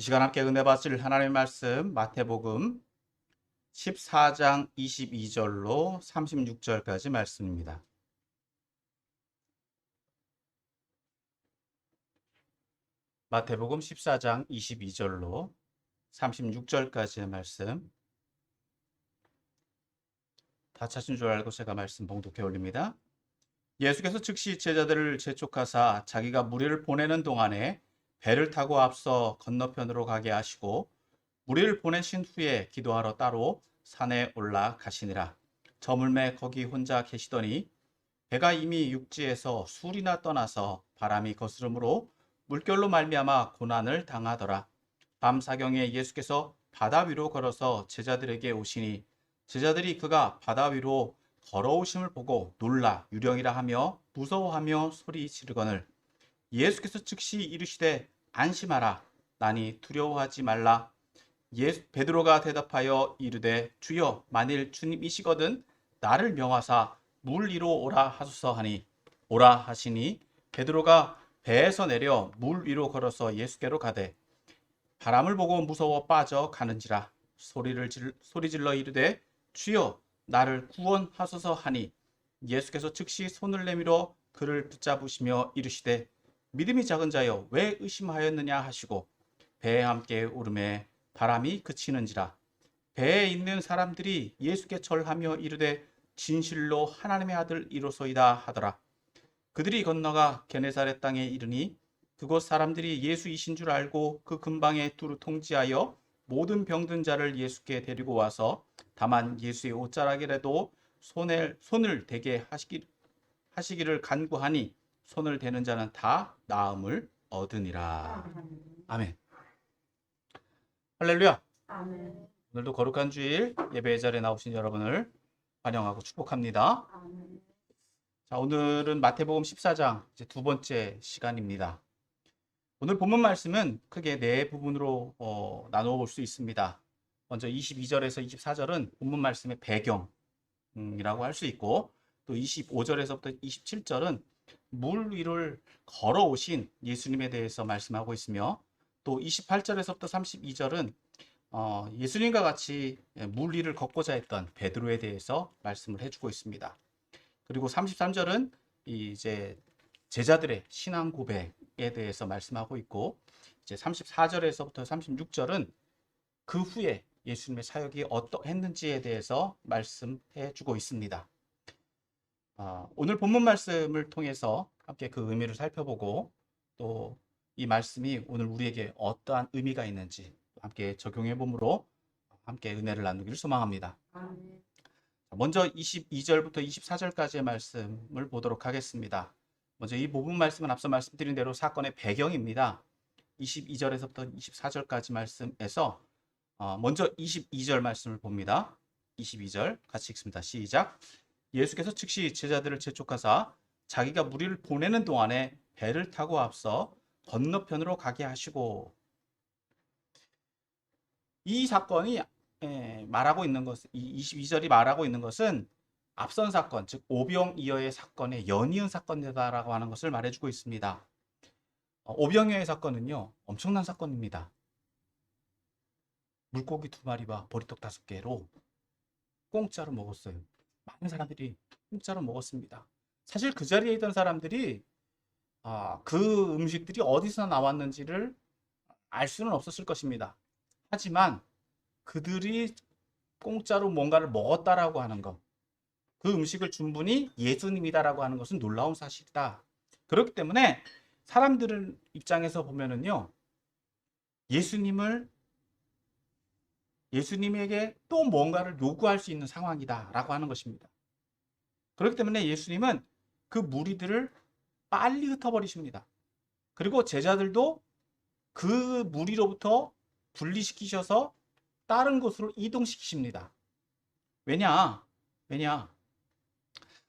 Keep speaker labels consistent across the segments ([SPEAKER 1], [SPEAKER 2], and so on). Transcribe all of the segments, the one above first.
[SPEAKER 1] 이 시간 함께 은혜 받으실 하나님의 말씀 마태복음 14장 22절로 36절까지 말씀입니다. 마태복음 14장 22절로 36절까지의 말씀 다 찾은 줄 알고 제가 말씀 봉독해 올립니다. 예수께서 즉시 제자들을 재촉하사 자기가 무리를 보내는 동안에 배를 타고 앞서 건너편으로 가게 하시고 무리를 보내신 후에 기도하러 따로 산에 올라가시니라. 저물매 거기 혼자 계시더니 배가 이미 육지에서 술이나 떠나서 바람이 거스름으로 물결로 말미암아 고난을 당하더라. 밤 사경에 예수께서 바다 위로 걸어서 제자들에게 오시니 제자들이 그가 바다 위로 걸어오심을 보고 놀라 유령이라 하며 무서워하며 소리 지르거늘 예수께서 즉시 이르시되 안심하라 나니 두려워하지 말라. 베드로가 대답하여 이르되 주여 만일 주님이시거든 나를 명하사 물 위로 오라 하소서 하니 오라 하시니 베드로가 배에서 내려 물 위로 걸어서 예수께로 가되 바람을 보고 무서워 빠져 가는지라 소리질러 이르되 주여 나를 구원하소서 하니 예수께서 즉시 손을 내밀어 그를 붙잡으시며 이르시되 믿음이 작은 자여 왜 의심하였느냐 하시고 배에 함께 오르매 바람이 그치는지라. 배에 있는 사람들이 예수께 절하며 이르되 진실로 하나님의 아들 이로소이다 하더라. 그들이 건너가 게네사렛 땅에 이르니 그곳 사람들이 예수이신 줄 알고 그 근방에 두루 통지하여 모든 병든 자를 예수께 데리고 와서 다만 예수의 옷자락이라도 손을 대게 하시기를 간구하니 손을 대는 자는 다 나음을 얻으니라. 아멘. 할렐루야.
[SPEAKER 2] 아멘.
[SPEAKER 1] 오늘도 거룩한 주일 예배 자리에 나오신 여러분을 환영하고 축복합니다.
[SPEAKER 2] 아멘.
[SPEAKER 1] 자, 오늘은 마태복음 14장 이제 두 번째 시간입니다. 오늘 본문 말씀은 크게 네 부분으로 나누어 볼 수 있습니다. 먼저 22절에서 24절은 본문 말씀의 배경이라고 할 수 있고 또 25절에서부터 27절은 물 위를 걸어오신 예수님에 대해서 말씀하고 있으며 또 28절에서부터 32절은 예수님과 같이 물 위를 걷고자 했던 베드로에 대해서 말씀을 해주고 있습니다. 그리고 33절은 이제 제자들의 신앙 고백에 대해서 말씀하고 있고 이제 34절에서부터 36절은 그 후에 예수님의 사역이 어떠했는지에 대해서 말씀해 주고 있습니다. 오늘 본문 말씀을 통해서 함께 그 의미를 살펴보고 또 이 말씀이 오늘 우리에게 어떠한 의미가 있는지 함께 적용해 봄으로 함께 은혜를 나누기를 소망합니다.
[SPEAKER 2] 아멘.
[SPEAKER 1] 먼저 22절부터 24절까지의 말씀을 보도록 하겠습니다. 먼저 이 본문 말씀은 앞서 말씀드린 대로 사건의 배경입니다. 22절에서부터 24절까지 말씀에서 먼저 22절 말씀을 봅니다. 22절 같이 읽습니다. 시작. 예수께서 즉시 제자들을 재촉하사 자기가 무리를 보내는 동안에 배를 타고 앞서 건너편으로 가게 하시고 이 사건이 말하고 있는 것, 22절이 말하고 있는 것은 앞선 사건, 즉 오병이어의 사건의 연이은 사건이다라고 하는 것을 말해주고 있습니다. 오병이어의 사건은요 엄청난 사건입니다. 물고기 2마리와 보리떡 5개로 공짜로 먹었어요. 많은 사람들이 공짜로 먹었습니다. 사실 그 자리에 있던 사람들이 그 음식들이 어디서 나왔는지를 알 수는 없었을 것입니다. 하지만 그들이 공짜로 뭔가를 먹었다라고 하는 것, 그 음식을 준 분이 예수님이다라고 하는 것은 놀라운 사실이다. 그렇기 때문에 사람들 입장에서 보면은요, 예수님에게 또 뭔가를 요구할 수 있는 상황이다라고 하는 것입니다. 그렇기 때문에 예수님은 그 무리들을 빨리 흩어버리십니다. 그리고 제자들도 그 무리로부터 분리시키셔서 다른 곳으로 이동시키십니다. 왜냐?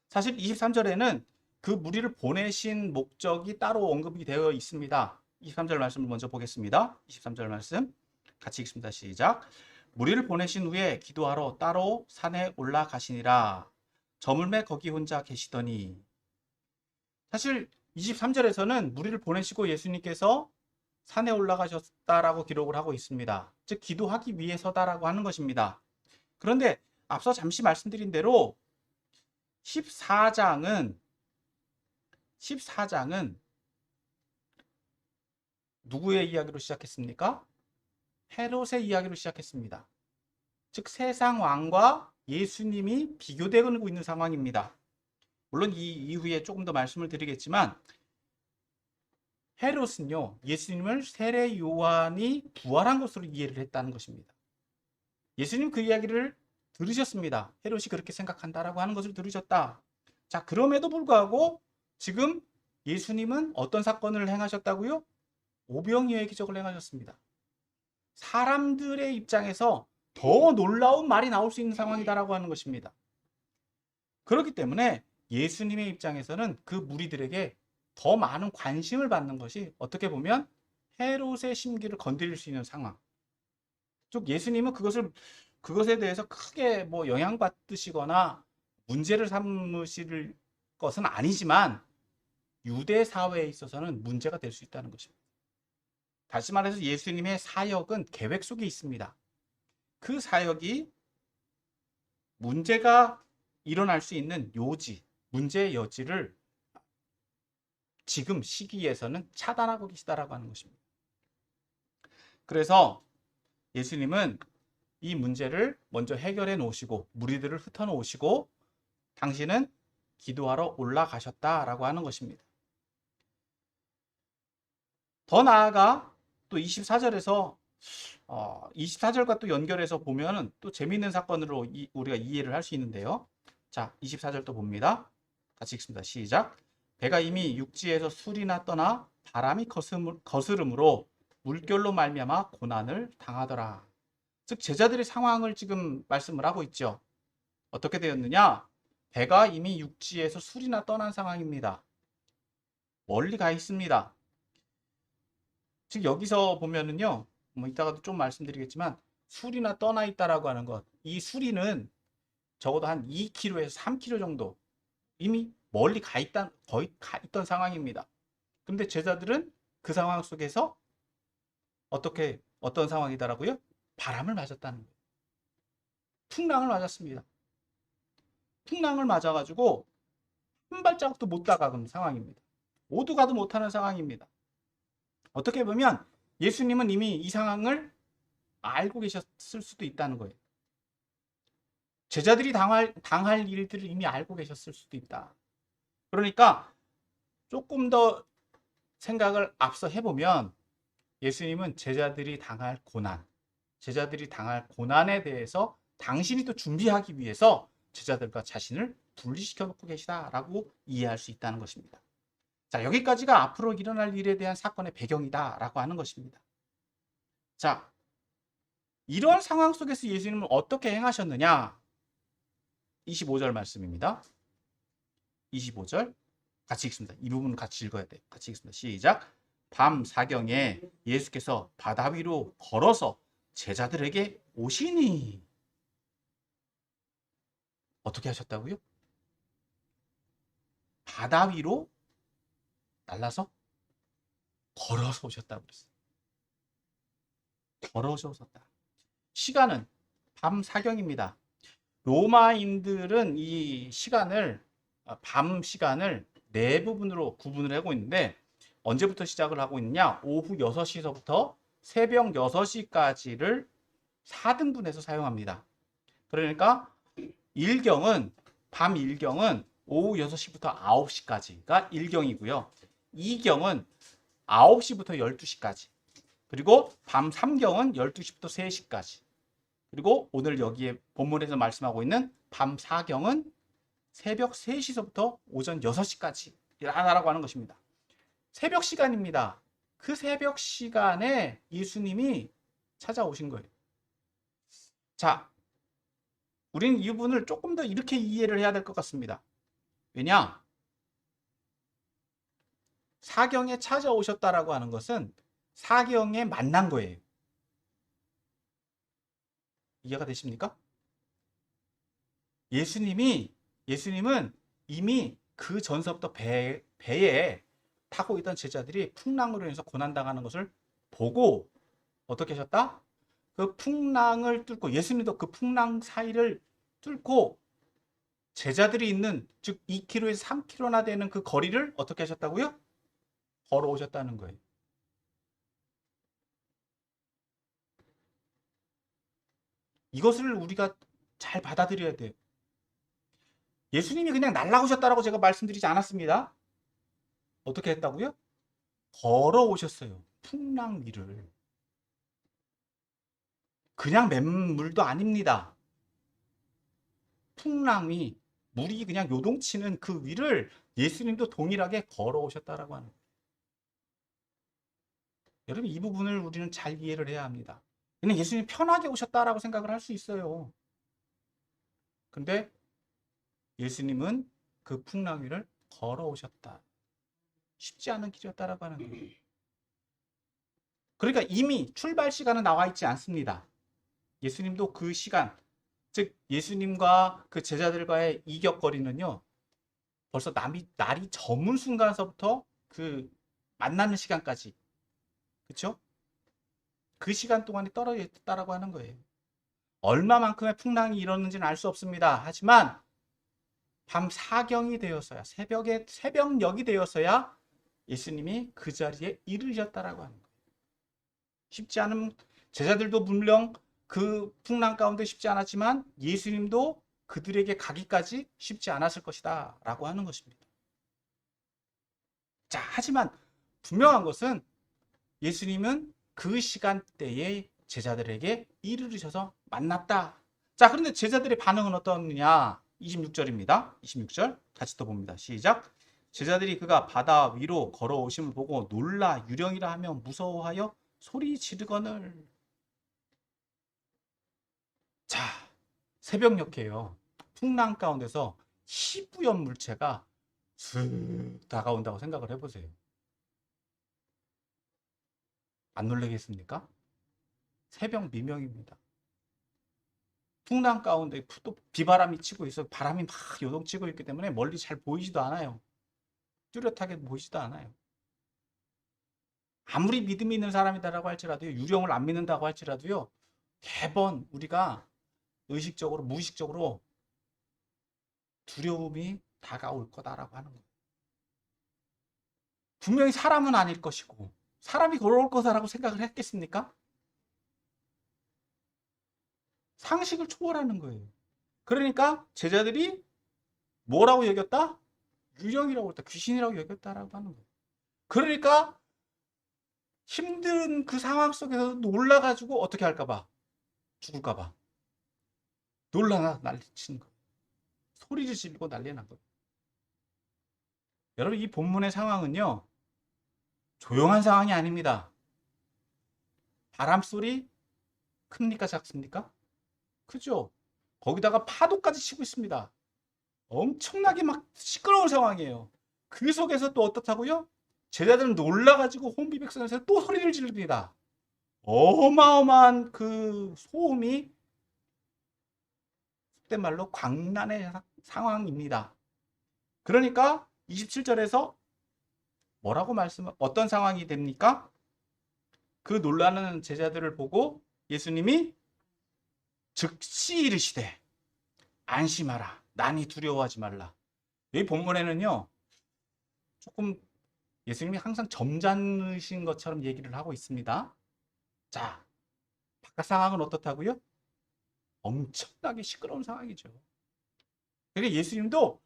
[SPEAKER 1] 사실 23절에는 그 무리를 보내신 목적이 따로 언급이 되어 있습니다. 23절 말씀을 먼저 보겠습니다. 23절 말씀 같이 읽습니다. 시작. 무리를 보내신 후에 기도하러 따로 산에 올라가시니라. 저물매 거기 혼자 계시더니. 사실 23절에서는 무리를 보내시고 예수님께서 산에 올라가셨다라고 기록을 하고 있습니다. 즉 기도하기 위해서다라고 하는 것입니다. 그런데 앞서 잠시 말씀드린 대로 14장은 누구의 이야기로 시작했습니까? 헤롯의 이야기로 시작했습니다. 즉 세상 왕과 예수님이 비교되고 있는 상황입니다. 물론 이 이후에 조금 더 말씀을 드리겠지만 헤롯은요, 예수님을 세례 요한이 부활한 것으로 이해를 했다는 것입니다. 예수님 그 이야기를 들으셨습니다. 헤롯이 그렇게 생각한다라고 하는 것을 들으셨다. 자, 그럼에도 불구하고 지금 예수님은 어떤 사건을 행하셨다고요? 오병이어의 기적을 행하셨습니다. 사람들의 입장에서 더 놀라운 말이 나올 수 있는 상황이다라고 하는 것입니다. 그렇기 때문에 예수님의 입장에서는 그 무리들에게 더 많은 관심을 받는 것이 어떻게 보면 헤롯의 심기를 건드릴 수 있는 상황. 즉 예수님은 그것에 대해서 크게 뭐 영향받으시거나 문제를 삼으실 것은 아니지만 유대 사회에 있어서는 문제가 될 수 있다는 것입니다. 다시 말해서 예수님의 사역은 계획 속에 있습니다. 그 사역이 문제가 일어날 수 있는 요지, 문제의 여지를 지금 시기에서는 차단하고 계시다라고 하는 것입니다. 그래서 예수님은 이 문제를 먼저 해결해 놓으시고 무리들을 흩어 놓으시고 당신은 기도하러 올라가셨다라고 하는 것입니다. 더 나아가 또 24절에서 24절과 또 연결해서 보면 또 재미있는 사건으로 우리가 이해를 할 수 있는데요. 자, 24절 또 봅니다. 같이 읽습니다. 시작. 배가 이미 육지에서 술이나 떠나 바람이 거스름으로 물결로 말미암아 고난을 당하더라. 즉 제자들의 상황을 지금 말씀을 하고 있죠. 어떻게 되었느냐? 배가 이미 육지에서 술이나 떠난 상황입니다. 멀리 가 있습니다. 즉 여기서 보면은요, 뭐 이따가도 좀 말씀드리겠지만 술이나 떠나 있다라고 하는 것, 이 수리는 적어도 한 2km에서 3km 정도 이미 멀리 거의 가 있던 상황입니다. 그런데 제자들은 그 상황 속에서 어떤 상황이다라고요? 바람을 맞았다는 거예요. 풍랑을 맞았습니다. 풍랑을 맞아가지고 한 발자국도 못 다가가는 상황입니다. 오도 가도 못하는 상황입니다. 어떻게 보면 예수님은 이미 이 상황을 알고 계셨을 수도 있다는 거예요. 제자들이 당할 일들을 이미 알고 계셨을 수도 있다. 그러니까 조금 더 생각을 앞서 해보면 예수님은 제자들이 당할 고난에 대해서 당신이 또 준비하기 위해서 제자들과 자신을 분리시켜 놓고 계시다라고 이해할 수 있다는 것입니다. 자, 여기까지가 앞으로 일어날 일에 대한 사건의 배경이다라고 하는 것입니다. 자, 이러한 상황 속에서 예수님은 어떻게 행하셨느냐? 25절 말씀입니다. 25절 같이 읽습니다. 이 부분 같이 읽어야 돼요. 같이 읽습니다. 시작. 밤 사경에 예수께서 바다 위로 걸어서 제자들에게 오시니. 어떻게 하셨다고요? 바다 위로 날라서 걸어서 오셨다고 그랬어요. 걸어서 오셨다. 시간은 밤 사경입니다. 로마인들은 이 시간을 밤 시간을 네 부분으로 구분을 하고 있는데 언제부터 시작을 하고 있느냐? 오후 6시서부터 새벽 6시까지를 4등분해서 사용합니다. 그러니까 밤 1경은 오후 6시부터 9시까지가 1경이고요. 2경은 9시부터 12시까지. 그리고 밤 3경은 12시부터 3시까지. 그리고 오늘 여기에 본문에서 말씀하고 있는 밤 4경은 새벽 3시서부터 오전 6시까지라고 하는 것입니다. 새벽 시간입니다. 그 새벽 시간에 예수님이 찾아오신 거예요. 자, 우리는 이 부분을 조금 더 이렇게 이해를 해야 될 것 같습니다. 왜냐? 사경에 찾아오셨다라고 하는 것은 사경에 만난 거예요. 이해가 되십니까? 예수님은 이미 그 전서부터 배에 타고 있던 제자들이 풍랑으로 인해서 고난당하는 것을 보고 어떻게 하셨다? 그 풍랑을 뚫고 예수님도 그 풍랑 사이를 뚫고 제자들이 있는 즉 2km에서 3km나 되는 그 거리를 어떻게 하셨다고요? 걸어오셨다는 거예요. 이것을 우리가 잘 받아들여야 돼요. 예수님이 그냥 날아오셨다라고 제가 말씀드리지 않았습니다. 어떻게 했다고요? 걸어오셨어요. 풍랑 위를. 그냥 맹물도 아닙니다. 풍랑이 물이 그냥 요동치는 그 위를 예수님도 동일하게 걸어오셨다라고 하는 거예요. 여러분 이 부분을 우리는 잘 이해를 해야 합니다. 그냥 예수님 편하게 오셨다라고 생각을 할 수 있어요. 근데 예수님은 그 풍랑 위를 걸어오셨다. 쉽지 않은 길이었다라고 하는 거예요. 그러니까 이미 출발 시간은 나와 있지 않습니다. 예수님도 그 시간, 즉 예수님과 그 제자들과의 이격거리는요. 벌써 날이 저문 순간서부터 그 만나는 시간까지, 그렇죠? 그 시간 동안에 떨어져 있다라고 하는 거예요. 얼마만큼의 풍랑이 일었는지는 알 수 없습니다. 하지만 밤 사경이 되었어야, 새벽녘이 되었어야 예수님이 그 자리에 이르셨다라고 하는 거예요. 쉽지 않은, 제자들도 물론 그 풍랑 가운데 쉽지 않았지만 예수님도 그들에게 가기까지 쉽지 않았을 것이다 라고 하는 것입니다. 자, 하지만 분명한 것은 예수님은 그 시간대에 제자들에게 이르르셔서 만났다. 자, 그런데 제자들의 반응은 어떠느냐? 26절입니다. 26절 같이 또 봅니다. 시작. 제자들이 그가 바다 위로 걸어오심을 보고 놀라 유령이라 하며 무서워하여 소리 지르거늘. 자, 새벽녘에요. 풍랑 가운데서 희부연 물체가 슥 다가온다고 생각을 해보세요. 안 놀라겠습니까? 새벽 미명입니다. 풍랑 가운데 또 비바람이 치고 있어. 바람이 막 요동치고 있기 때문에 멀리 잘 보이지도 않아요. 뚜렷하게 보이지도 않아요. 아무리 믿음이 있는 사람이다라고 할지라도요, 유령을 안 믿는다고 할지라도요, 매번 우리가 의식적으로, 무의식적으로 두려움이 다가올 거다라고 하는 거예요. 분명히 사람은 아닐 것이고, 사람이 걸어올 거다라고 생각을 했겠습니까? 상식을 초월하는 거예요. 그러니까 제자들이 뭐라고 여겼다? 유령이라고 했다. 귀신이라고 여겼다라고 하는 거예요. 그러니까 힘든 그 상황 속에서 놀라가지고 어떻게 할까봐, 죽을까봐 놀라나 난리치는 거예요. 소리를 지르고 난리 난 거예요. 여러분 이 본문의 상황은요, 조용한 상황이 아닙니다. 바람 소리 큽니까 작습니까? 크죠? 거기다가 파도까지 치고 있습니다. 엄청나게 막 시끄러운 상황이에요. 그 속에서 또 어떻다고요? 제자들은 놀라가지고 혼비백산에서 또 소리를 지릅니다. 어마어마한 그 소음이 속된 말로 광란의 상황입니다. 그러니까 27절에서 뭐라고 어떤 상황이 됩니까? 그 놀라는 제자들을 보고 예수님이 즉시 이르시되 안심하라. 난이 두려워하지 말라. 이 본문에는요, 조금 예수님이 항상 점잖으신 것처럼 얘기를 하고 있습니다. 자, 바깥 상황은 어떻다고요? 엄청나게 시끄러운 상황이죠. 그러니까 예수님도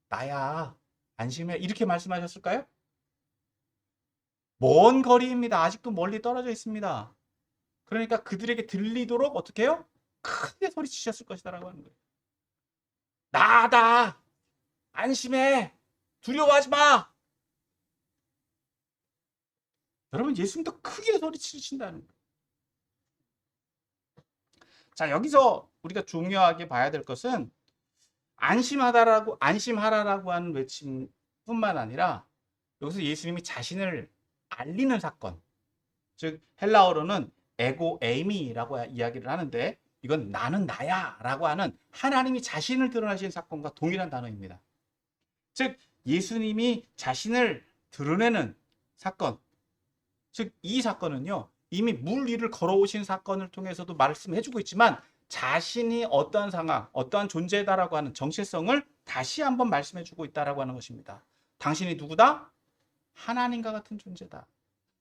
[SPEAKER 1] 나야, 안심해. 이렇게 말씀하셨을까요? 먼 거리입니다. 아직도 멀리 떨어져 있습니다. 그러니까 그들에게 들리도록 어떻게 해요? 크게 소리치셨을 것이다라고 하는 거예요. 나다! 안심해! 두려워하지 마! 여러분, 예수님도 크게 소리치신다는 거예요. 자, 여기서 우리가 중요하게 봐야 될 것은 안심하라라고 하는 외침뿐만 아니라 여기서 예수님이 자신을 알리는 사건, 즉 헬라어로는 에고 에이미라고 이야기를 하는데 이건 나는 나야 라고 하는 하나님이 자신을 드러나신 사건과 동일한 단어입니다. 즉 예수님이 자신을 드러내는 사건, 즉 이 사건은요. 이미 물 위를 걸어오신 사건을 통해서도 말씀해주고 있지만 자신이 어떠한 상황, 어떠한 존재다라고 하는 정체성을 다시 한번 말씀해주고 있다라고 하는 것입니다. 당신이 누구다? 하나님과 같은 존재다.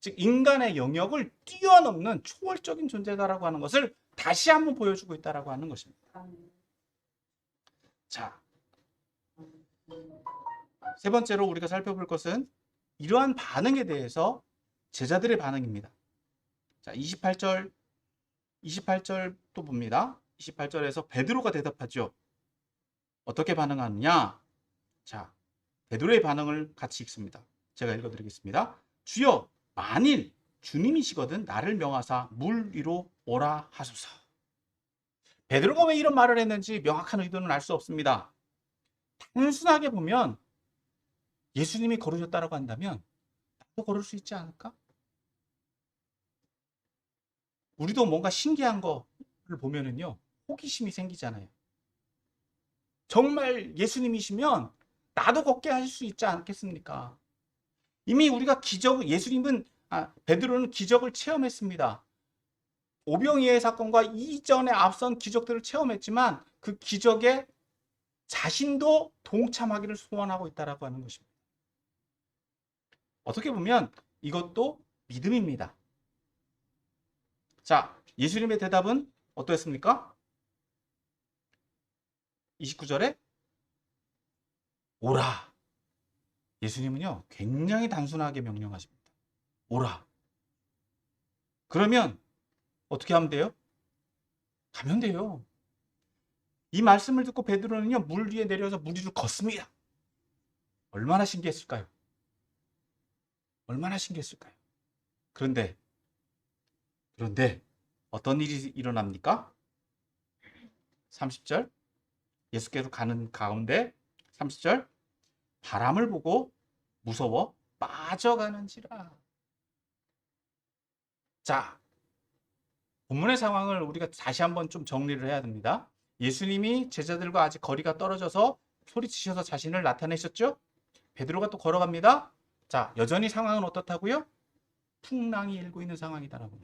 [SPEAKER 1] 즉 인간의 영역을 뛰어넘는 초월적인 존재다라고 하는 것을 다시 한번 보여주고 있다라고 하는 것입니다. 자, 세 번째로 우리가 살펴볼 것은 이러한 반응에 대해서 제자들의 반응입니다. 자, 28절 또 봅니다. 28절에서 베드로가 대답하죠. 어떻게 반응하느냐? 자, 베드로의 반응을 같이 읽습니다. 제가 읽어드리겠습니다. 주여, 만일 주님이시거든 나를 명하사 물 위로 오라 하소서. 베드로가 왜 이런 말을 했는지 명확한 의도는 알 수 없습니다. 단순하게 보면 예수님이 걸으셨다고 한다면 나도 걸을 수 있지 않을까? 우리도 뭔가 신기한 거를 보면은요, 호기심이 생기잖아요. 정말 예수님이시면 나도 걷게 하실 수 있지 않겠습니까? 이미 우리가 베드로는 기적을 체험했습니다. 오병이의 사건과 이전에 앞선 기적들을 체험했지만 그 기적에 자신도 동참하기를 소원하고 있다라고 하는 것입니다. 어떻게 보면 이것도 믿음입니다. 자, 예수님의 대답은 어떠했습니까? 29절에 오라. 예수님은요, 굉장히 단순하게 명령하십니다. 오라. 그러면 어떻게 하면 돼요? 가면 돼요. 이 말씀을 듣고 베드로는요, 물 위에 내려서 물 위를 걷습니다. 얼마나 신기했을까요? 얼마나 신기했을까요? 그런데 어떤 일이 일어납니까? 30절 예수께로 가는 가운데 30절 바람을 보고 무서워 빠져가는지라. 자, 본문의 상황을 우리가 다시 한번 좀 정리를 해야 됩니다. 예수님이 제자들과 아직 거리가 떨어져서 소리치셔서 자신을 나타내셨죠? 베드로가 또 걸어갑니다. 자, 여전히 상황은 어떻다고요? 풍랑이 일고 있는 상황이다라고.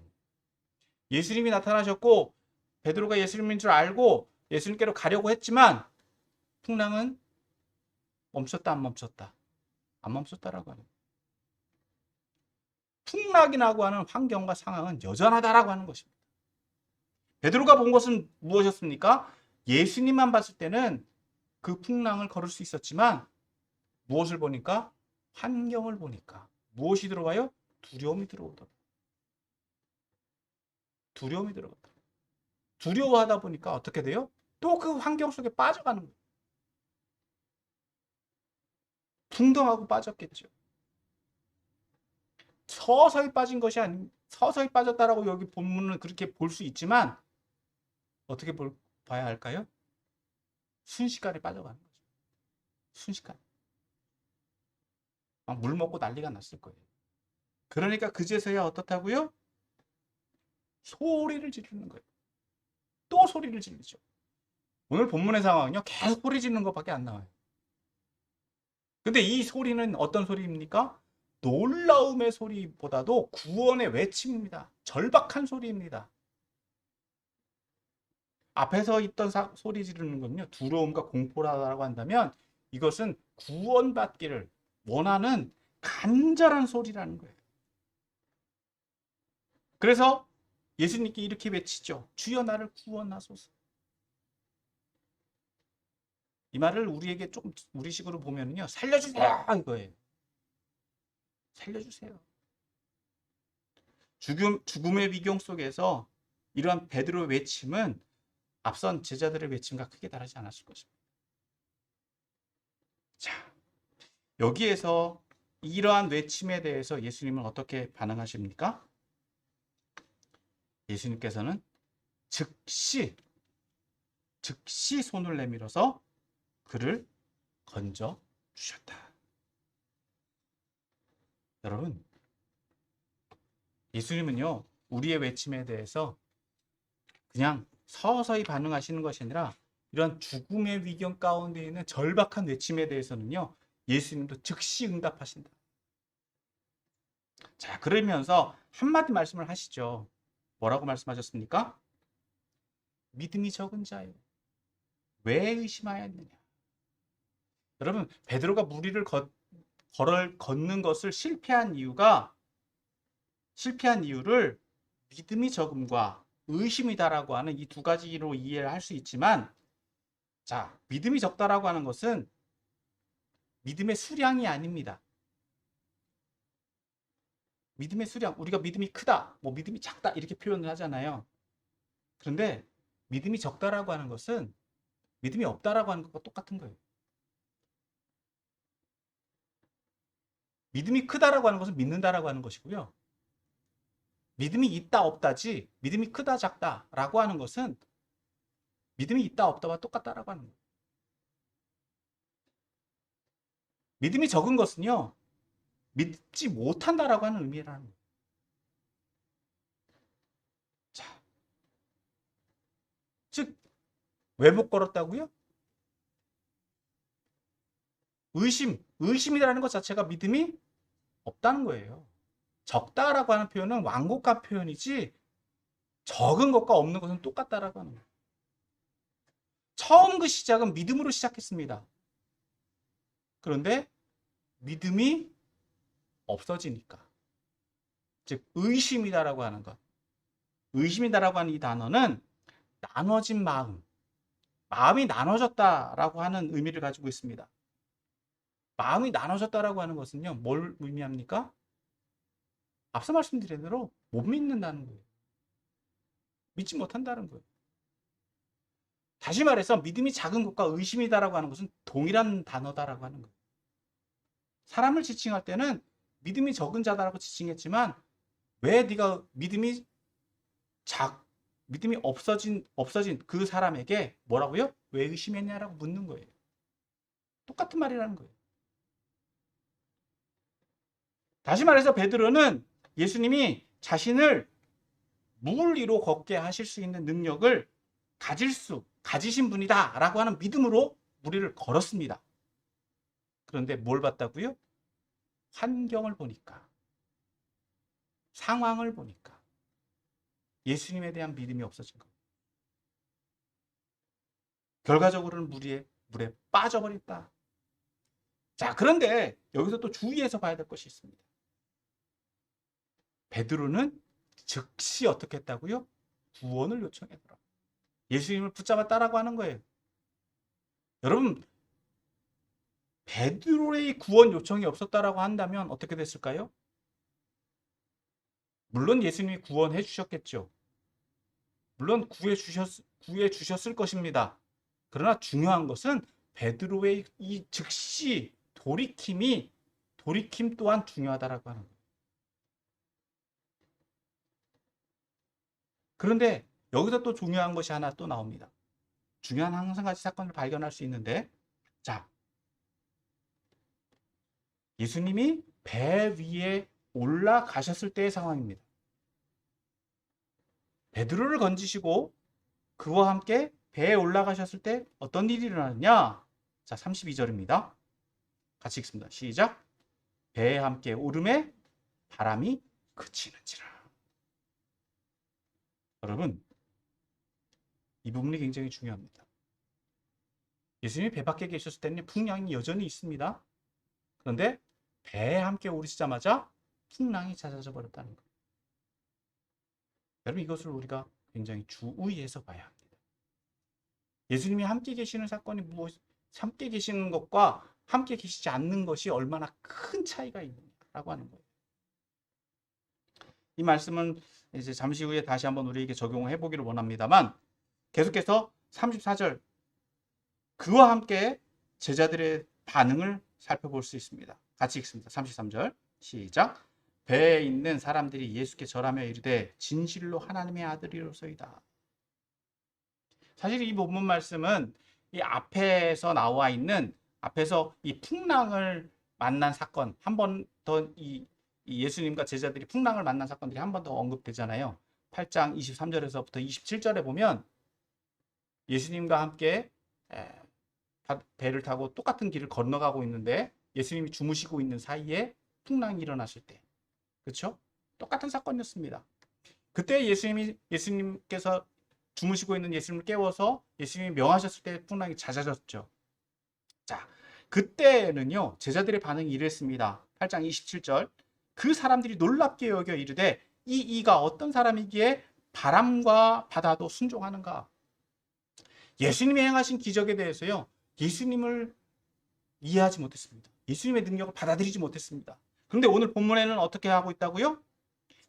[SPEAKER 1] 예수님이 나타나셨고 베드로가 예수님인 줄 알고 예수님께로 가려고 했지만 풍랑은 멈췄다 안 멈췄다? 안 멈췄다라고 하는. 풍랑이라고 하는 환경과 상황은 여전하다라고 하는 것입니다. 베드로가 본 것은 무엇이었습니까? 예수님만 봤을 때는 그 풍랑을 걸을 수 있었지만 무엇을 보니까? 환경을 보니까 무엇이 들어와요? 두려움이 들어오더라. 두려움이 들어갔다. 두려워하다 보니까 어떻게 돼요? 또 그 환경 속에 빠져가는 거예요. 붕덩하고 빠졌겠죠. 서서히 빠진 것이 아닌 서서히 빠졌다라고 여기 본문은 그렇게 볼 수 있지만 어떻게 봐야 할까요? 순식간에 빠져가는 거죠. 순식간에. 막 물 먹고 난리가 났을 거예요. 그러니까 그제서야 어떻다고요? 소리를 지르는 거예요. 또 소리를 지르죠. 오늘 본문의 상황은요, 계속 소리 지르는 것밖에 안 나와요. 근데 이 소리는 어떤 소리입니까? 놀라움의 소리보다도 구원의 외침입니다. 절박한 소리입니다. 앞에서 있던 소리 지르는 건요, 두려움과 공포라고 한다면 이것은 구원받기를 원하는 간절한 소리라는 거예요. 그래서 예수님께 이렇게 외치죠. 주여 나를 구원하소서. 이 말을 우리에게 조금 우리식으로 보면요, 살려주세요 이거예요. 살려주세요. 죽음의 위경 속에서 이러한 베드로의 외침은 앞선 제자들의 외침과 크게 다르지 않았을 것입니다. 자, 여기에서 이러한 외침에 대해서 예수님은 어떻게 반응하십니까? 예수님께서는 즉시 손을 내밀어서 그를 건져 주셨다. 여러분, 예수님은요, 우리의 외침에 대해서 그냥 서서히 반응하시는 것이 아니라 이런 죽음의 위경 가운데 있는 절박한 외침에 대해서는요, 예수님도 즉시 응답하신다. 자, 그러면서 한마디 말씀을 하시죠. 뭐라고 말씀하셨습니까? 믿음이 적은 자요, 왜 의심하였느냐. 여러분, 베드로가 무리를 걷는 것을 실패한 이유를 믿음이 적음과 의심이다라고 하는 이 두 가지로 이해를 할 수 있지만, 자, 믿음이 적다라고 하는 것은 믿음의 수량이 아닙니다. 믿음의 수량, 우리가 믿음이 크다, 뭐 믿음이 작다 이렇게 표현을 하잖아요. 그런데 믿음이 적다라고 하는 것은 믿음이 없다라고 하는 것과 똑같은 거예요. 믿음이 크다라고 하는 것은 믿는다라고 하는 것이고요. 믿음이 있다 없다지, 믿음이 크다 작다라고 하는 것은 믿음이 있다 없다와 똑같다라고 하는 거예요. 믿음이 적은 것은요, 믿지 못한다라고 하는 의미라는 거예요. 자, 즉, 왜 못 걸었다고요? 의심이라는 것 자체가 믿음이 없다는 거예요. 적다라고 하는 표현은 완곡한 표현이지, 적은 것과 없는 것은 똑같다라고 하는 거예요. 처음 그 시작은 믿음으로 시작했습니다. 그런데 믿음이 없어지니까, 즉 의심이다라고 하는 것, 의심이다라고 하는 이 단어는 나눠진 마음이 나눠졌다라고 하는 의미를 가지고 있습니다. 마음이 나눠졌다라고 하는 것은요, 뭘 의미합니까? 앞서 말씀드린 대로 못 믿는다는 거예요. 믿지 못한다는 거예요. 다시 말해서 믿음이 작은 것과 의심이다라고 하는 것은 동일한 단어다라고 하는 거예요. 사람을 지칭할 때는 믿음이 적은 자다라고 지칭했지만, 왜 네가 믿음이 없어진 그 사람에게 뭐라고요? 왜 의심했냐라고 묻는 거예요. 똑같은 말이라는 거예요. 다시 말해서 베드로는 예수님이 자신을 물 위로 걷게 하실 수 있는 능력을 가지신 분이다라고 하는 믿음으로 무리를 걸었습니다. 그런데 뭘 봤다고요? 환경을 보니까, 상황을 보니까 예수님에 대한 믿음이 없어진 겁니다. 결과적으로는 물에 빠져버렸다. 자, 그런데 여기서 또 주의해서 봐야 될 것이 있습니다. 베드로는 즉시 어떻게 했다고요? 구원을 요청했더라. 예수님을 붙잡았다라고 하는 거예요. 여러분, 베드로의 구원 요청이 없었다라고 한다면 어떻게 됐을까요? 물론 예수님이 구원해 주셨겠죠. 물론 구해 주셨을 것입니다. 그러나 중요한 것은 베드로의 이 즉시 돌이킴 또한 중요하다라고 하는 거예요. 그런데 여기서 또 중요한 것이 하나 또 나옵니다. 중요한 한 가지 사건을 발견할 수 있는데, 자, 예수님이 배 위에 올라가셨을 때의 상황입니다. 베드로를 건지시고 그와 함께 배에 올라가셨을 때 어떤 일이 일어나느냐? 자, 32절입니다. 같이 읽습니다. 시작. 배에 함께 오름에 바람이 그치는지라. 여러분, 이 부분이 굉장히 중요합니다. 예수님이 배 밖에 계셨을 때는 풍랑이 여전히 있습니다. 그런데 배에 함께 오르시자마자 풍랑이 잦아져 버렸다는 거예요. 여러분, 이것을 우리가 굉장히 주의해서 봐야 합니다. 예수님이 함께 계시는 사건이 함께 계시는 것과 함께 계시지 않는 것이 얼마나 큰 차이가 있느냐라고 하는 거예요. 이 말씀은 이제 잠시 후에 다시 한번 우리에게 적용해 보기를 원합니다만, 계속해서 34절, 그와 함께 제자들의 반응을 살펴볼 수 있습니다. 같이 읽습니다. 33절 시작. 배에 있는 사람들이 예수께 절하며 이르되 진실로 하나님의 아들이로소이다. 사실 이 본문 말씀은 이 앞에서 이 풍랑을 만난 사건, 한 번 더 이 예수님과 제자들이 풍랑을 만난 사건들이 한 번 더 언급되잖아요. 8장 23절에서부터 27절에 보면 예수님과 함께 배를 타고 똑같은 길을 건너가고 있는데 예수님이 주무시고 있는 사이에 풍랑이 일어났을 때, 그렇죠? 똑같은 사건이었습니다. 그때 예수님께서 주무시고 있는 예수님을 깨워서 예수님이 명하셨을 때 풍랑이 잦아졌죠. 자, 그때는요, 제자들의 반응이 이랬습니다. 8장 27절. 그 사람들이 놀랍게 여겨 이르되 이가 어떤 사람이기에 바람과 바다도 순종하는가? 예수님이 행하신 기적에 대해서요, 예수님을 이해하지 못했습니다. 예수님의 능력을 받아들이지 못했습니다. 그런데 오늘 본문에는 어떻게 하고 있다고요?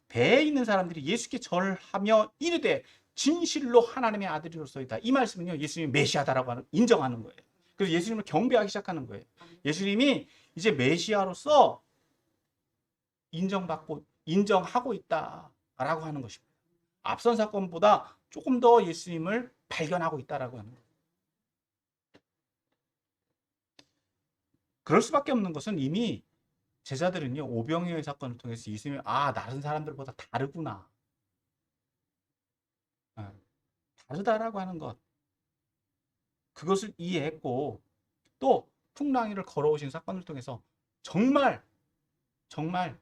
[SPEAKER 1] 배에 있는 사람들이 예수께 절하며 이르되 진실로 하나님의 아들이로소이다. 이 말씀은요, 예수님이 메시아다라고 인정하는 거예요. 그래서 예수님을 경배하기 시작하는 거예요. 예수님이 이제 메시아로서 인정하고 있다라고 하는 것입니다. 앞선 사건보다 조금 더 예수님을 발견하고 있다라고 하는 거예요. 그럴 수밖에 없는 것은 이미 제자들은요, 오병이어의 사건을 통해서 예수님이 다른 사람들보다 다르구나, 다르다라고 하는 것, 그것을 이해했고, 또 풍랑이를 걸어오신 사건을 통해서 정말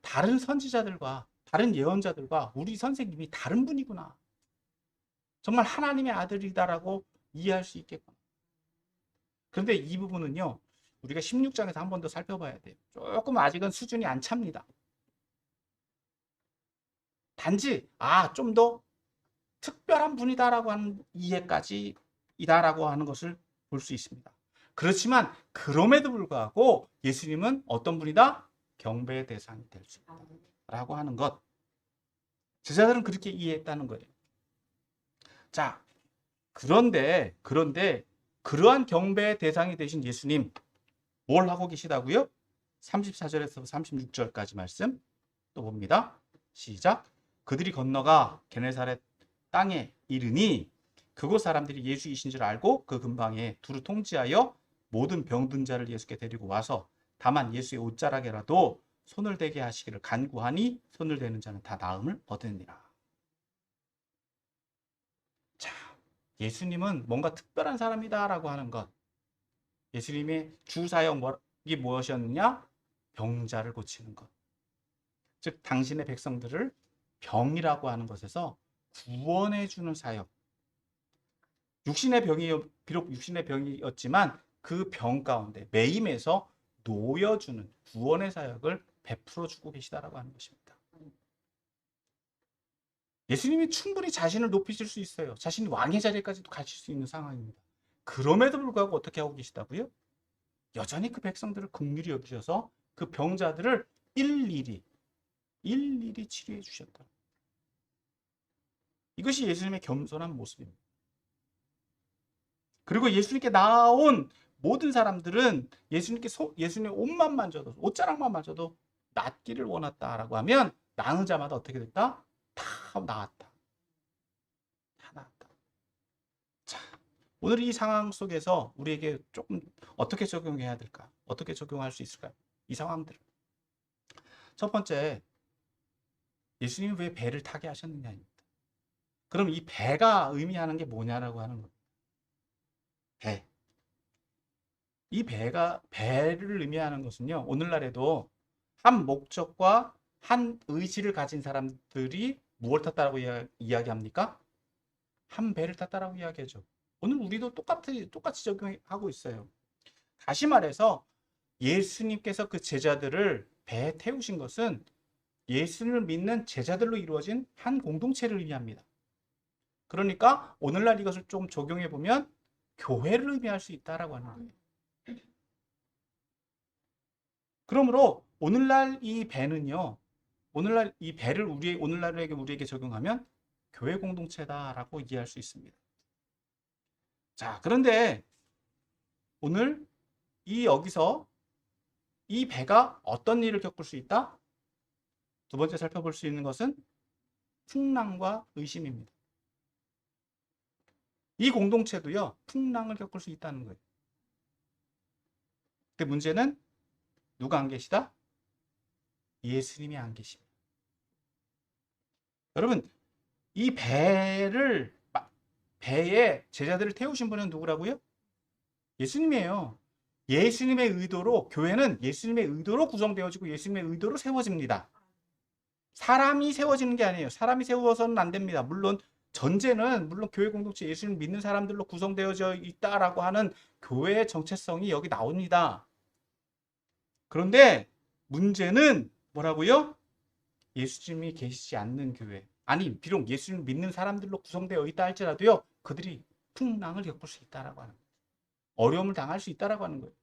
[SPEAKER 1] 다른 선지자들과 다른 예언자들과 우리 선생님이 다른 분이구나, 정말 하나님의 아들이다라고 이해할 수 있겠구나. 그런데 이 부분은요, 우리가 16장에서 한 번 더 살펴봐야 돼요. 조금 아직은 수준이 안 찹니다. 단지 좀 더 특별한 분이다라고 하는 이해까지 이다라고 하는 것을 볼 수 있습니다. 그렇지만 그럼에도 불구하고 예수님은 어떤 분이다? 경배의 대상이 될 수 있다라고 하는 것. 제자들은 그렇게 이해했다는 거예요. 자, 그런데 그러한 경배의 대상이 되신 예수님 뭘 하고 계시다고요? 34절에서 36절까지 말씀 또 봅니다. 시작. 그들이 건너가 게네사렛 땅에 이르니 그곳 사람들이 예수이신 줄 알고 그 근방에 두루 통지하여 모든 병든 자를 예수께 데리고 와서 다만 예수의 옷자락에라도 손을 대게 하시기를 간구하니 손을 대는 자는 다 나음을 얻으니라. 자, 예수님은 뭔가 특별한 사람이다라고 하는 것. 예수님의 주 사역이 무엇이었느냐? 병자를 고치는 것. 즉 당신의 백성들을 병이라고 하는 것에서 구원해 주는 사역. 비록 육신의 병이었지만 그 병 가운데 매임에서 놓여주는 구원의 사역을 베풀어 주고 계시다라고 하는 것입니다. 예수님이 충분히 자신을 높이실 수 있어요. 자신이 왕의 자리까지도 가실 수 있는 상황입니다. 그럼에도 불구하고 어떻게 하고 계시다고요? 여전히 그 백성들을 긍휼히 여기셔서 그 병자들을 일일이 치료해 주셨다. 이것이 예수님의 겸손한 모습입니다. 그리고 예수님께 나온 모든 사람들은 예수님의 옷만 만져도, 옷자락만 만져도 낫기를 원했다라고 하면 나은 자마다 어떻게 됐다? 다 나았다. 다 나았다. 자, 오늘 이 상황 속에서 우리에게 조금 어떻게 적용해야 될까? 어떻게 적용할 수 있을까요? 이 상황들. 첫 번째, 예수님이 왜 배를 타게 하셨느냐입니다. 그럼 이 배가 의미하는 게 뭐냐라고 하는 거예요. 배. 이 배를 의미하는 것은요, 오늘날에도 한 목적과 한 의지를 가진 사람들이 무엇을 탔다라고 이야기합니까? 한 배를 탔다라고 이야기하죠. 오늘 우리도 똑같이 적용하고 있어요. 다시 말해서 예수님께서 그 제자들을 배에 태우신 것은 예수를 믿는 제자들로 이루어진 한 공동체를 의미합니다. 그러니까 오늘날 이것을 좀 적용해 보면 교회를 의미할 수 있다라고 하는 거예요. 그러므로 오늘날 이 배는요, 오늘날 이 배를 우리에게 적용하면 교회 공동체다라고 이해할 수 있습니다. 자, 그런데 오늘 여기서 이 배가 어떤 일을 겪을 수 있다? 두 번째 살펴볼 수 있는 것은 풍랑과 의심입니다. 이 공동체도요, 풍랑을 겪을 수 있다는 거예요. 근데 문제는 누가 안 계시다? 예수님이 안 계십니다. 여러분, 이 배에 제자들을 태우신 분은 누구라고요? 예수님이에요. 예수님의 의도로, 교회는 예수님의 의도로 구성되어지고 예수님의 의도로 세워집니다. 사람이 세워지는 게 아니에요. 사람이 세워서는 안 됩니다. 물론 전제는 물론 교회 공동체 예수를 믿는 사람들로 구성되어져 있다라고 하는 교회의 정체성이 여기 나옵니다. 그런데 문제는 뭐라고요? 예수님이 계시지 않는 교회. 아니, 비록 예수님을 믿는 사람들로 구성되어 있다 할지라도요, 그들이 풍랑을 겪을 수 있다라고 하는 거예요. 어려움을 당할 수 있다라고 하는 거예요.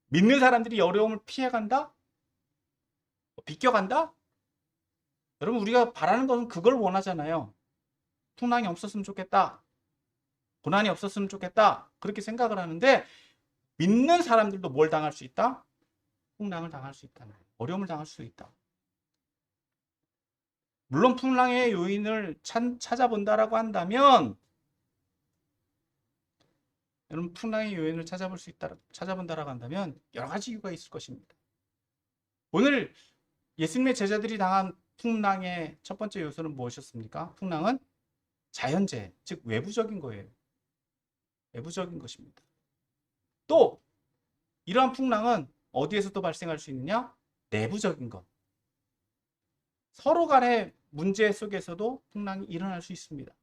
[SPEAKER 1] 믿는 사람들이 어려움을 피해간다? 비껴간다? 여러분, 우리가 바라는 것은 그걸 원하잖아요. 풍랑이 없었으면 좋겠다. 고난이 없었으면 좋겠다. 그렇게 생각을 하는데, 믿는 사람들도 뭘 당할 수 있다? 풍랑을 당할 수 있다. 어려움을 당할 수 있다. 물론 풍랑의 요인을 찾아본다라고 한다면, 여러분, 풍랑의 요인을 찾아본다라고 한다면 여러 가지 이유가 있을 것입니다. 오늘 예수님의 제자들이 당한 풍랑의 첫 번째 요소는 무엇이었습니까? 풍랑은 자연재해, 즉 외부적인 거예요. 외부적인 것입니다. 또 이러한 풍랑은 어디에서도 발생할 수 있느냐? 내부적인 것. 서로 간의 문제 속에서도 풍랑이 일어날 수 있습니다.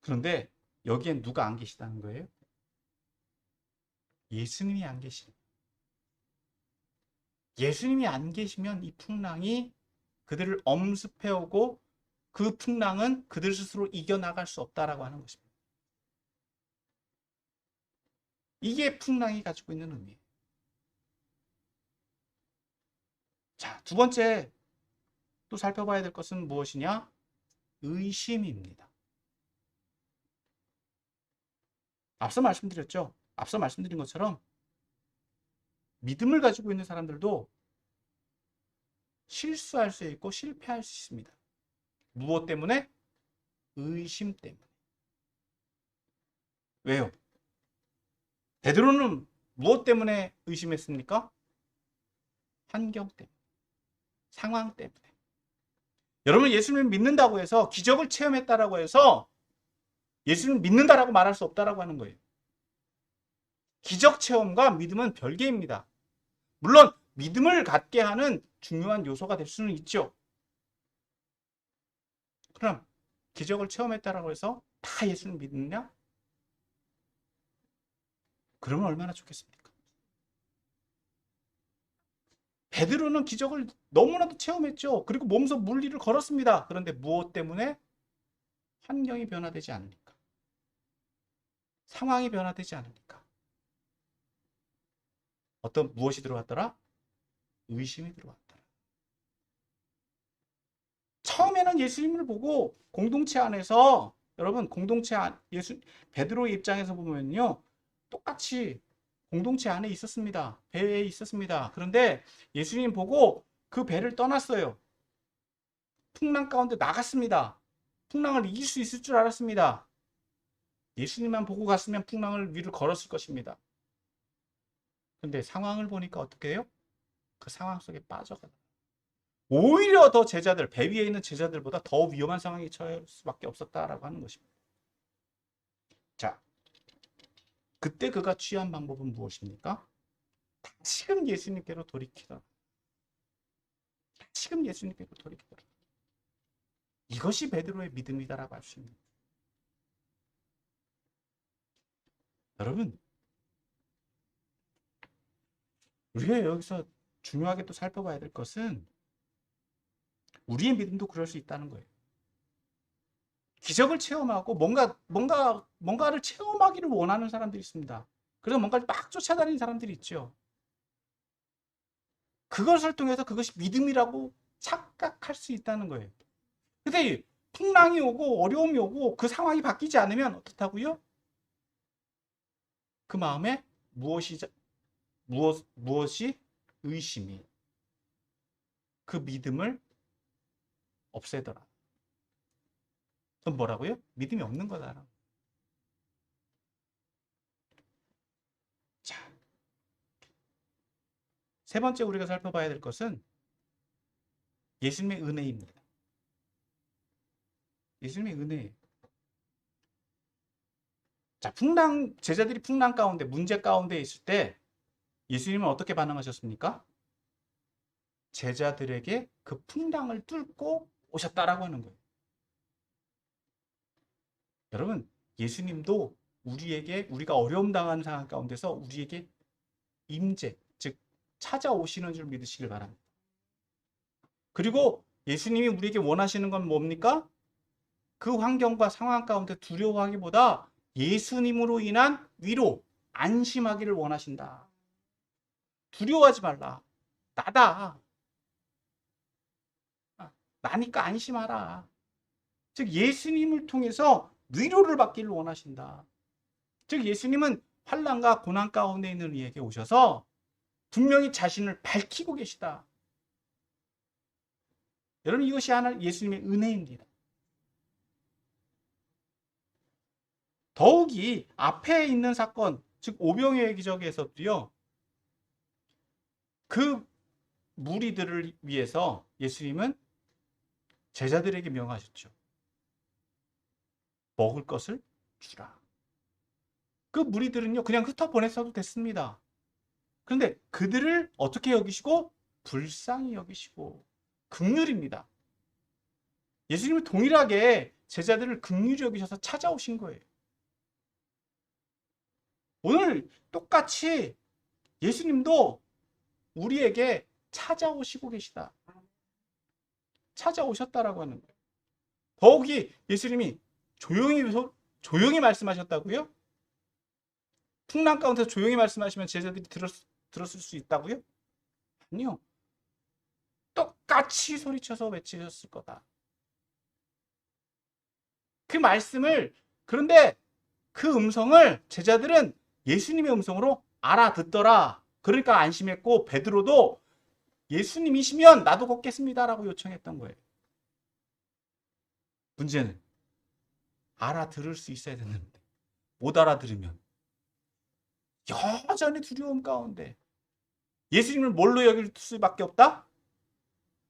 [SPEAKER 1] 그런데 여기엔 누가 안 계시다는 거예요? 예수님이 안 계신. 예수님이 안 계시면 이 풍랑이 그들을 엄습해오고 그 풍랑은 그들 스스로 이겨나갈 수 없다라고 하는 것입니다. 이게 풍랑이 가지고 있는 의미예요. 자, 두 번째 또 살펴봐야 될 것은 무엇이냐? 의심입니다. 앞서 말씀드린 것처럼 믿음을 가지고 있는 사람들도 실수할 수 있고 실패할 수 있습니다. 무엇 때문에? 의심 때문에. 왜요? 베드로는 무엇 때문에 의심했습니까? 환경 때문에. 상황 때문에. 여러분, 예수님을 믿는다고 해서 기적을 체험했다라고 해서 예수님을 믿는다라고 말할 수 없다라고 하는 거예요. 기적 체험과 믿음은 별개입니다. 물론 믿음을 갖게 하는 중요한 요소가 될 수는 있죠. 그럼 기적을 체험했다라고 해서 다 예수를 믿느냐? 그러면 얼마나 좋겠습니까? 베드로는 기적을 너무나도 체험했죠. 그리고 몸소 물리를 걸었습니다. 그런데 무엇 때문에? 환경이 변화되지 않으니까. 상황이 변화되지 않으니까. 무엇이 들어왔더라? 의심이 들어왔더라. 처음에는 예수님을 보고 공동체 안에서 여러분 베드로의 입장에서 보면요. 똑같이 공동체 안에 있었습니다. 배에 있었습니다. 그런데 예수님 보고 그 배를 떠났어요. 풍랑 가운데 나갔습니다. 풍랑을 이길 수 있을 줄 알았습니다. 예수님만 보고 갔으면 풍랑을 위를 걸었을 것입니다. 근데 상황을 보니까 어떻게 해요? 그 상황 속에 빠져가요. 오히려 더 배 위에 있는 제자들보다 더 위험한 상황에 처할 수밖에 없었다라고 하는 것입니다. 자, 그때 그가 취한 방법은 무엇입니까? 다시금 예수님께로 돌이키더라. 다시금 예수님께로 돌이키더라. 이것이 베드로의 믿음이다라고 할 수 있는 거예요. 여러분, 우리가 여기서 중요하게 또 살펴봐야 될 것은 우리의 믿음도 그럴 수 있다는 거예요. 기적을 체험하고 뭔가를 체험하기를 원하는 사람들이 있습니다. 그래서 뭔가를 막 쫓아다니는 사람들이 있죠. 그것을 통해서 그것이 믿음이라고 착각할 수 있다는 거예요. 근데 풍랑이 오고 어려움이 오고 그 상황이 바뀌지 않으면 어떻다고요? 그 마음에 무엇이 의심이 그 믿음을 없애더라. 그럼 뭐라고요? 믿음이 없는 거다. 자, 세 번째 우리가 살펴봐야 될 것은 예수님의 은혜입니다. 예수님의 은혜예요. 자, 제자들이 풍랑 가운데, 문제 가운데 있을 때 예수님은 어떻게 반응하셨습니까? 제자들에게 그 풍랑을 뚫고 오셨다라고 하는 거예요. 여러분, 예수님도 우리가 어려움 당하는 상황 가운데서 우리에게 임재, 즉 찾아오시는 줄 믿으시길 바랍니다. 그리고 예수님이 우리에게 원하시는 건 뭡니까? 그 환경과 상황 가운데 두려워하기보다 예수님으로 인한 위로, 안심하기를 원하신다. 두려워하지 말라. 나다. 나니까 안심하라. 즉 예수님을 통해서 위로를 받기를 원하신다. 즉 예수님은 환난과 고난 가운데 있는 이에게 오셔서 분명히 자신을 밝히고 계시다. 여러분, 이것이 하나 예수님의 은혜입니다. 더욱이 앞에 있는 사건, 즉 오병이의 기적에서도요, 그 무리들을 위해서 예수님은 제자들에게 명하셨죠. 먹을 것을 주라. 그 무리들은요, 그냥 흩어보냈어도 됐습니다. 그런데 그들을 어떻게 여기시고? 불쌍히 여기시고 긍휼입니다. 예수님은 동일하게 제자들을 긍휼히 여기셔서 찾아오신 거예요. 오늘 똑같이 예수님도 우리에게 찾아오시고 계시다. 찾아오셨다라고 하는 거예요. 더욱이 예수님이 조용히 말씀하셨다고요? 풍랑 가운데서 조용히 말씀하시면 제자들이 들었을 수 있다고요? 아니요. 똑같이 소리쳐서 외치셨을 거다. 그 말씀을, 그런데 그 음성을 제자들은 예수님의 음성으로 알아듣더라. 그러니까 안심했고 베드로도 예수님이시면 나도 걷겠습니다라고 요청했던 거예요. 문제는 알아들을 수 있어야 되는데 못 알아들으면 여전히 두려움 가운데 예수님을 뭘로 여길 수밖에 없다?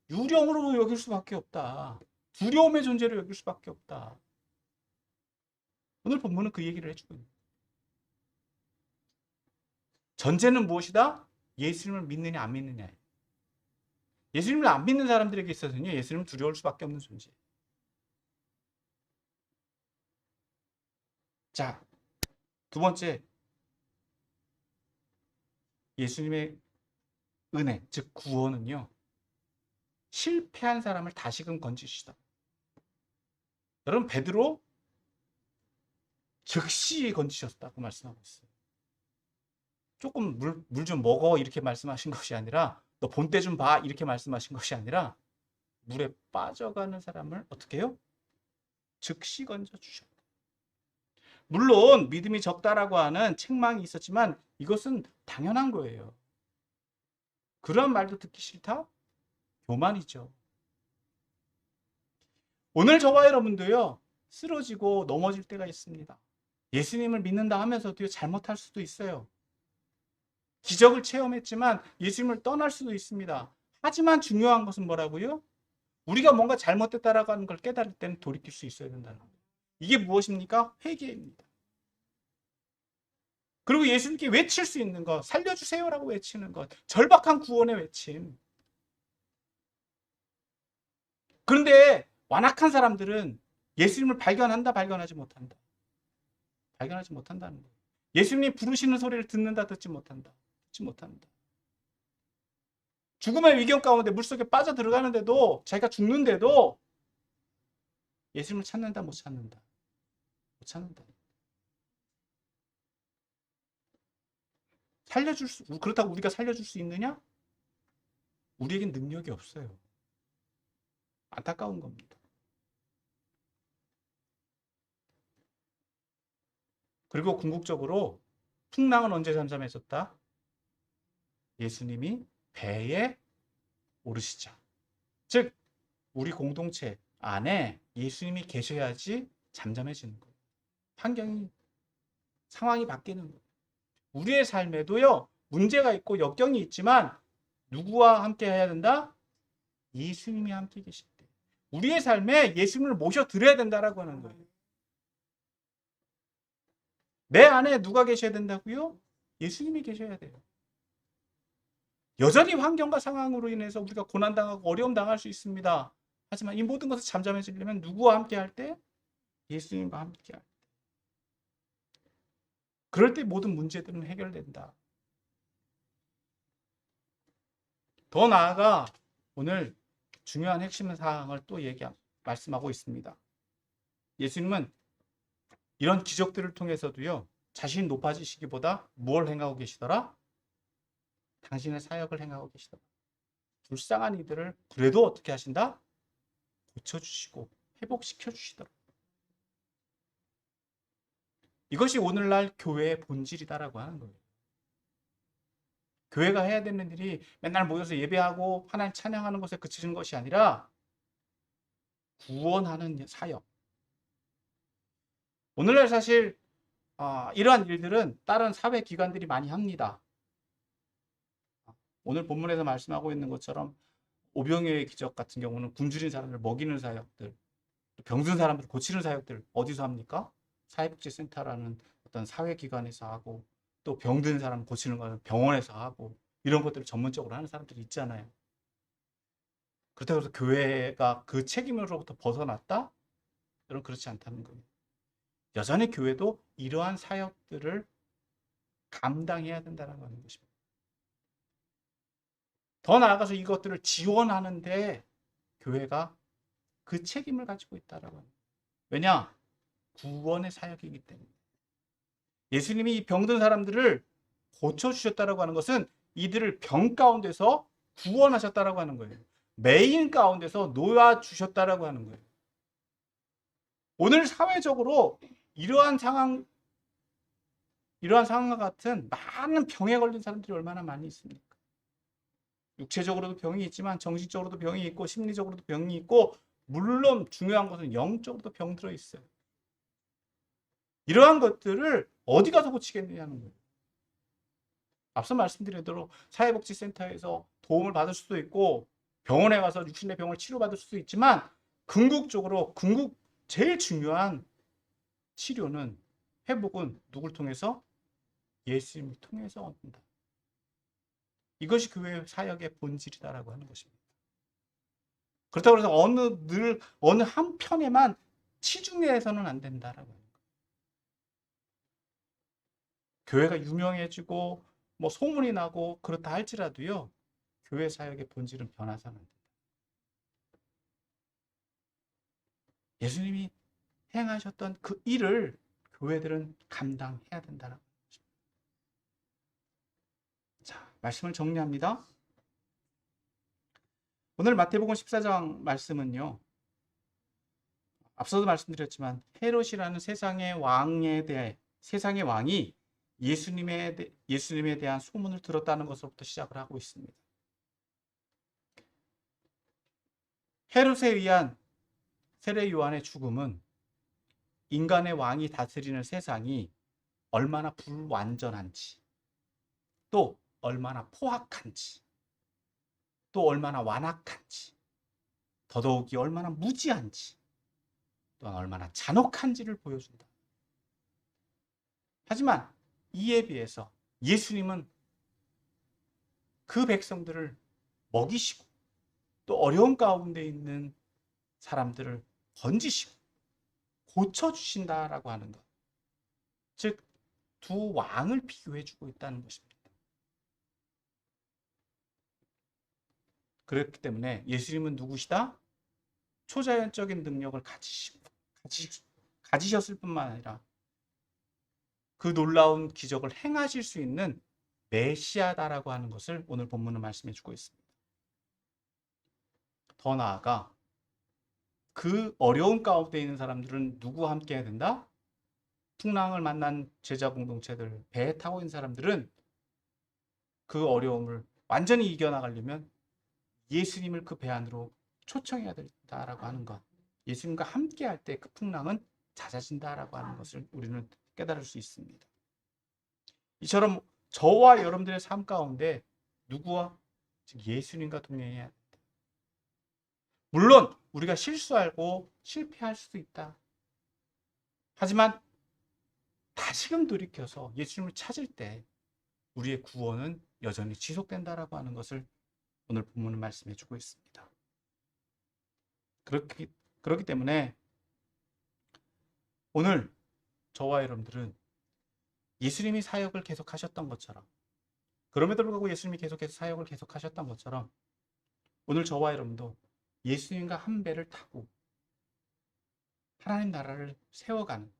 [SPEAKER 1] 유령으로 여길 수밖에 없다. 두려움의 존재로 여길 수밖에 없다. 오늘 본문은 그 얘기를 해주고 있는 거예요. 전제는 무엇이다? 예수님을 믿느냐 안 믿느냐예요. 예수님을 안 믿는 사람들에게 있어서는요, 예수님은 두려울 수밖에 없는 존재예요. 자, 두 번째, 예수님의 은혜, 즉 구원은요, 실패한 사람을 다시금 건지시다. 여러분, 베드로 즉시 건지셨다고 말씀하고 있어요. 조금 물 좀 먹어 이렇게 말씀하신 것이 아니라, 너 본때 좀 봐 이렇게 말씀하신 것이 아니라, 물에 빠져가는 사람을 어떻게 해요? 즉시 건져주셨다. 물론 믿음이 적다라고 하는 책망이 있었지만 이것은 당연한 거예요. 그런 말도 듣기 싫다? 교만이죠. 오늘 저와 여러분도요, 쓰러지고 넘어질 때가 있습니다. 예수님을 믿는다 하면서도 잘못할 수도 있어요. 기적을 체험했지만 예수님을 떠날 수도 있습니다. 하지만 중요한 것은 뭐라고요? 우리가 뭔가 잘못됐다라고 하는 걸 깨달을 때는 돌이킬 수 있어야 된다는 거예요. 이게 무엇입니까? 회개입니다. 그리고 예수님께 외칠 수 있는 것, 살려주세요라고 외치는 것, 절박한 구원의 외침. 그런데 완악한 사람들은 예수님을 발견한다, 발견하지 못한다. 발견하지 못한다는 거예요. 예수님이 부르시는 소리를 듣는다, 듣지 못한다. 듣지 못한다. 죽음의 위경 가운데 물속에 빠져 들어가는데도, 자기가 죽는데도 예수님을 찾는다, 못 찾는다. 못 찾는다. 그렇다고 우리가 살려줄 수 있느냐? 우리에겐 능력이 없어요. 안타까운 겁니다. 그리고 궁극적으로 풍랑은 언제 잠잠해졌다? 예수님이 배에 오르시자. 즉 우리 공동체 안에 예수님이 계셔야지 잠잠해지는 거예요. 환경이, 상황이 바뀌는 거예요. 우리의 삶에도요, 문제가 있고 역경이 있지만 누구와 함께 해야 된다? 예수님이 함께 계실 때. 우리의 삶에 예수님을 모셔드려야 된다라고 하는 거예요. 내 안에 누가 계셔야 된다고요? 예수님이 계셔야 돼요. 여전히 환경과 상황으로 인해서 우리가 고난당하고 어려움 당할 수 있습니다. 하지만 이 모든 것을 잠잠해지려면 누구와 함께 할 때? 예수님과 함께 할 때. 그럴 때 모든 문제들은 해결된다. 더 나아가 오늘 중요한 핵심 사항을 또 말씀하고 있습니다. 예수님은 이런 기적들을 통해서도요, 자신이 높아지시기보다 뭘 행하고 계시더라? 당신의 사역을 행하고 계시더라. 불쌍한 이들을 그래도 어떻게 하신다? 고쳐주시고 회복시켜 주시더라. 이것이 오늘날 교회의 본질이다라고 하는 거예요. 교회가 해야 되는 일이 맨날 모여서 예배하고 하나님 찬양하는 것에 그치는 것이 아니라 구원하는 사역. 오늘날 사실 이러한 일들은 다른 사회 기관들이 많이 합니다. 오늘 본문에서 말씀하고 있는 것처럼 오병이어의 기적 같은 경우는 굶주린 사람들 먹이는 사역들, 병든 사람들 고치는 사역들 어디서 합니까? 사회복지센터라는 어떤 사회기관에서 하고, 또 병든 사람 고치는 것은 병원에서 하고, 이런 것들을 전문적으로 하는 사람들이 있잖아요. 그렇다고 해서 교회가 그 책임으로부터 벗어났다? 여러분, 그렇지 않다는 거예요. 여전히 교회도 이러한 사역들을 감당해야 된다는 것입니다. 더 나아가서 이것들을 지원하는데 교회가 그 책임을 가지고 있다라고 합니다. 왜냐? 구원의 사역이기 때문에. 예수님이 이 병든 사람들을 고쳐주셨다라고 하는 것은 이들을 병 가운데서 구원하셨다라고 하는 거예요. 매인 가운데서 놓아주셨다라고 하는 거예요. 오늘 사회적으로 이러한 상황과 같은 많은 병에 걸린 사람들이 얼마나 많이 있습니까? 육체적으로도 병이 있지만 정신적으로도 병이 있고 심리적으로도 병이 있고, 물론 중요한 것은 영적으로도 병들어 있어요. 이러한 것들을 어디 가서 고치겠느냐는 거예요. 앞서 말씀드린 대로 사회복지센터에서 도움을 받을 수도 있고 병원에 가서 육신의 병을 치료받을 수도 있지만, 궁극적으로 제일 중요한 치료는, 회복은 누굴 통해서? 예수님을 통해서 얻는다. 이것이 교회 사역의 본질이다라고 하는 것입니다. 그렇다고 해서 어느 한 편에만 치중해서는 안 된다라고 합니다. 교회가 유명해지고 뭐 소문이 나고 그렇다 할지라도요, 교회 사역의 본질은 변화서는 안 된다. 예수님이 행하셨던 그 일을 교회들은 감당해야 된다라고 합니다. 자, 말씀을 정리합니다. 오늘 마태복음 14장 말씀은요, 앞서도 말씀드렸지만 헤롯이라는 세상의 왕이 예수님에 대한 소문을 들었다는 것으로부터 시작을 하고 있습니다. 헤롯에 의한 세례 요한의 죽음은 인간의 왕이 다스리는 세상이 얼마나 불완전한지, 또 얼마나 포악한지, 또 얼마나 완악한지, 더더욱이 얼마나 무지한지, 또한 얼마나 잔혹한지를 보여준다. 하지만 이에 비해서 예수님은 그 백성들을 먹이시고, 또 어려운 가운데 있는 사람들을 건지시고 고쳐주신다라고 하는 것. 즉, 두 왕을 비교해주고 있다는 것입니다. 그렇기 때문에 예수님은 누구시다? 초자연적인 능력을 가지셨을 뿐만 아니라 그 놀라운 기적을 행하실 수 있는 메시아다라고 하는 것을 오늘 본문은 말씀해 주고 있습니다. 더 나아가 그 어려운 가운데 있는 사람들은 누구와 함께 해야 된다? 풍랑을 만난 제자 공동체들, 배에 타고 있는 사람들은 그 어려움을 완전히 이겨나가려면 예수님을 그 배 안으로 초청해야 된다라고 하는 것. 예수님과 함께 할 때 그 풍랑은 잦아진다라고 하는 것을 우리는 깨달을 수 있습니다. 이처럼 저와 여러분들의 삶 가운데 누구와? 즉 예수님과 동행해야 합니다. 물론 우리가 실수하고 실패할 수도 있다. 하지만 다시금 돌이켜서 예수님을 찾을 때 우리의 구원은 여전히 지속된다라고 하는 것을 오늘 본문은 말씀해 주고 있습니다. 그렇기 때문에 오늘 저와 여러분들은 예수님이 사역을 계속하셨던 것처럼, 그럼에도 불구하고 예수님이 계속해서 사역을 계속하셨던 것처럼 오늘 저와 여러분도 예수님과 한 배를 타고 하나님 나라를 세워가는,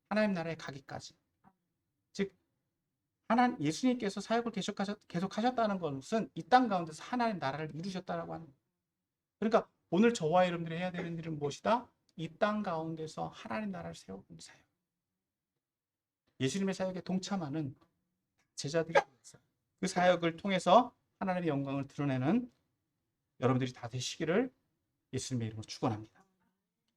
[SPEAKER 1] 하나님 나라에 가기까지, 즉 예수님께서 사역을 계속하셨다는 것은 이 땅 가운데서 하나님 나라를 이루셨다라고 하는 거예요. 그러니까 오늘 저와 여러분들이 해야 되는 일은 무엇이다? 이 땅 가운데서 하나님 나라를 세우는 사역, 예수님의 사역에 동참하는 제자들이 있어요. 그 사역을 통해서 하나님의 영광을 드러내는 여러분들이 다 되시기를 예수님의 이름으로 축원합니다.